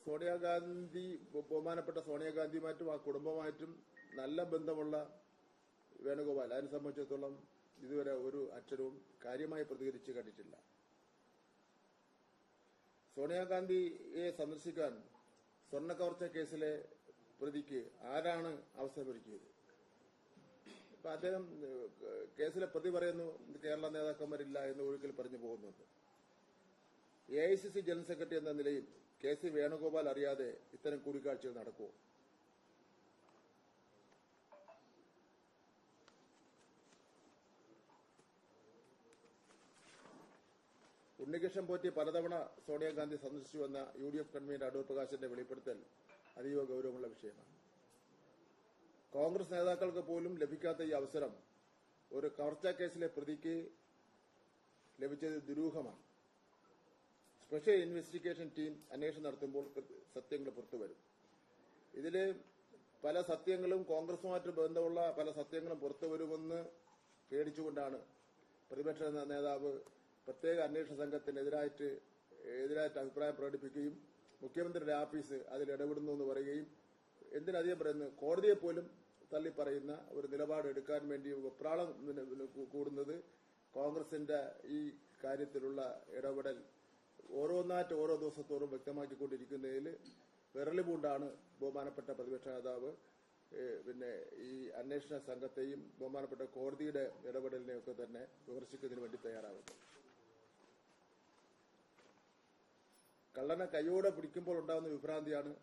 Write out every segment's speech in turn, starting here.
സോണിയാഗാന്ധി, ബഹുമാനപ്പെട്ട സോണിയാഗാന്ധിയുമായിട്ടും ആ കുടുംബമായിട്ടും നല്ല ബന്ധമുള്ള വേണുഗോപാൽ അതിനെ സംബന്ധിച്ചിടത്തോളം ഇതുവരെ ഒരു അക്ഷരവും കാര്യമായി പ്രതികരിച്ച് കണ്ടിട്ടില്ല. സോണിയാഗാന്ധിയെ സന്ദർശിക്കാൻ സ്വർണ്ണക്കവർച്ച കേസിലെ പ്രതിക്ക് ആരാണ് അവസരമൊരുക്കിയത്? ഇപ്പൊ അദ്ദേഹം കേസിലെ പ്രതി പറയുന്നു കേരള നേതാക്കന്മാരില്ല എന്ന് ഒഴുക്കിൽ പറഞ്ഞു പോകുന്നുണ്ട്. AICC ജനറൽ സെക്രട്ടറി എന്ന നിലയിൽ KC വേണുഗോപാൽ അറിയാതെ ഇത്തരം കൂടിക്കാഴ്ചകൾ നടക്കുമോ? ഉണ്ണികൃഷ്ണൻ പോറ്റി പലതവണ സോണിയാഗാന്ധി സന്ദർശിച്ചുവെന്ന UDF കൺവീനർ അടൂർ പ്രകാശിന്റെ വെളിപ്പെടുത്തൽ അതീവ ഗൌരവമുള്ള വിഷയമാണ്. കോൺഗ്രസ് നേതാക്കൾക്ക് പോലും ലഭിക്കാത്ത ഈ അവസരം ഒരു കവർച്ചാ കേസിലെ പ്രതിക്ക് ലഭിച്ചത് ദുരൂഹമാണ്. സ്പെഷ്യൽ ഇൻവെസ്റ്റിഗേഷൻ ടീം അന്വേഷണം നടത്തുമ്പോൾ സത്യങ്ങൾ പുറത്തുവരും. ഇതില് പല സത്യങ്ങളും കോൺഗ്രസുമായിട്ട് ബന്ധമുള്ള പല സത്യങ്ങളും പുറത്തുവരുമെന്ന് പേടിച്ചുകൊണ്ടാണ് പ്രതിപക്ഷ നേതാവ് പ്രത്യേക അന്വേഷണ സംഘത്തിനെതിരായിട്ട് അഭിപ്രായം പ്രകടിപ്പിക്കുകയും മുഖ്യമന്ത്രിയുടെ ആഫീസ് അതിൽ ഇടപെടുന്നു എന്ന് പറയുകയും എന്തിനധികം പറയുന്നു കോടതിയെ പോലും തള്ളിപ്പറയുന്ന ഒരു നിലപാട് എടുക്കാൻ വേണ്ടി വെപ്രാളം കൂടുന്നത് കോൺഗ്രസിന്റെ ഈ കാര്യത്തിലുള്ള ഇടപെടൽ ഓരോന്നായിട്ട് ഓരോ ദിവസത്തോറും വ്യക്തമാക്കിക്കൊണ്ടിരിക്കുന്നതിൽ വിരളിപൂണ്ടാണ് ബഹുമാനപ്പെട്ട പ്രതിപക്ഷ നേതാവ് ഈ അന്വേഷണ സംഘത്തെയും ബഹുമാനപ്പെട്ട കോടതിയുടെ ഇടപെടലിനെയൊക്കെ തന്നെ വിമർശിക്കുന്നതിന് വേണ്ടി തയ്യാറാകുന്നത്. കള്ളനെ കൈയോടെ പിടിക്കുമ്പോൾ ഉണ്ടാകുന്ന വിഭ്രാന്തിയാണ്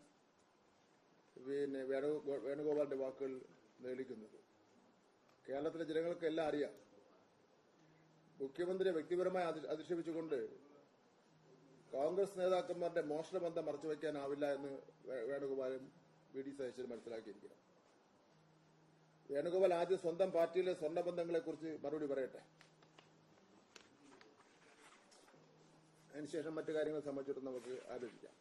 വേണുഗോപാലിന്റെ വാക്കുകൾ നേടിക്കുന്നത്. കേരളത്തിലെ ജനങ്ങൾക്ക് എല്ലാം അറിയാം. മുഖ്യമന്ത്രിയെ വ്യക്തിപരമായി അധിക്ഷേപിച്ചുകൊണ്ട് കോൺഗ്രസ് നേതാക്കന്മാരുടെ മോഷണബന്ധം മറച്ചുവെക്കാനാവില്ല എന്ന് വേണുഗോപാലും VD സതീശനും മനസ്സിലാക്കിയിരിക്കണം. വേണുഗോപാൽ ആദ്യം സ്വന്തം പാർട്ടിയിലെ സ്വർണ്ണബന്ധങ്ങളെക്കുറിച്ച് മറുപടി പറയട്ടെ. അതിനുശേഷം മറ്റു കാര്യങ്ങൾ സംബന്ധിച്ചിട്ട് നമുക്ക് ആലോചിക്കാം.